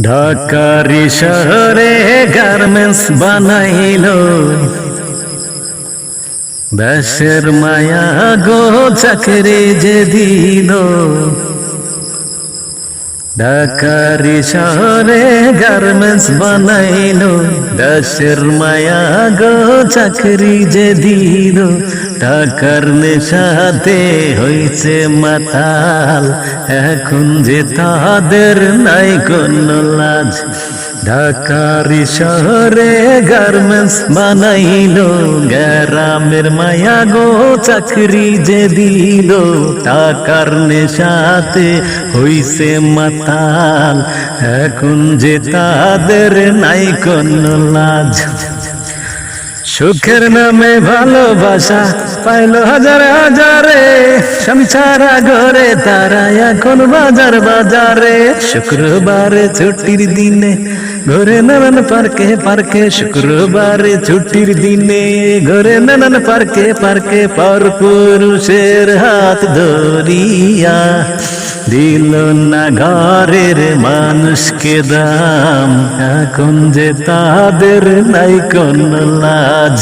ঢাকার শহরে গার্মেন্টস বানাইলো, দেশের মায়া গো চাকরি যে দিল। ঢাকার শহরে গার্মেন্টস বানাইলো, দেশের মায়া গো চাকরি যে দিল। টাকার নেশাতে হইছে মাতাল, এখন যে তাদের নাই কোনো লাজ। ঢাকার শহরে গার্মেন্টস বানাইলো, গ্রামের মায়া গো চাকরি যে দিল। টাকার নেশাতে হইছে মাতাল, এখন যে তাদের নাই কোনো লাজ। সুখের নামে ভালোবাসা পাইলো হাজার হাজারে, স্বামী ছাড়া ঘরে তারা এখন বাজার বাজারে। শুক্রবারে ছুটির দিনে ঘরে নানান পার্কে পার্কে, শুক্রবারে ছুটির দিনে ঘরে নানান পার্কে পার্কে। পর পুরুষের হাত ধরিয়া দিল না ঘরের মানুষকে দাম, এখন যে তাদের নাই কোনো লাজ।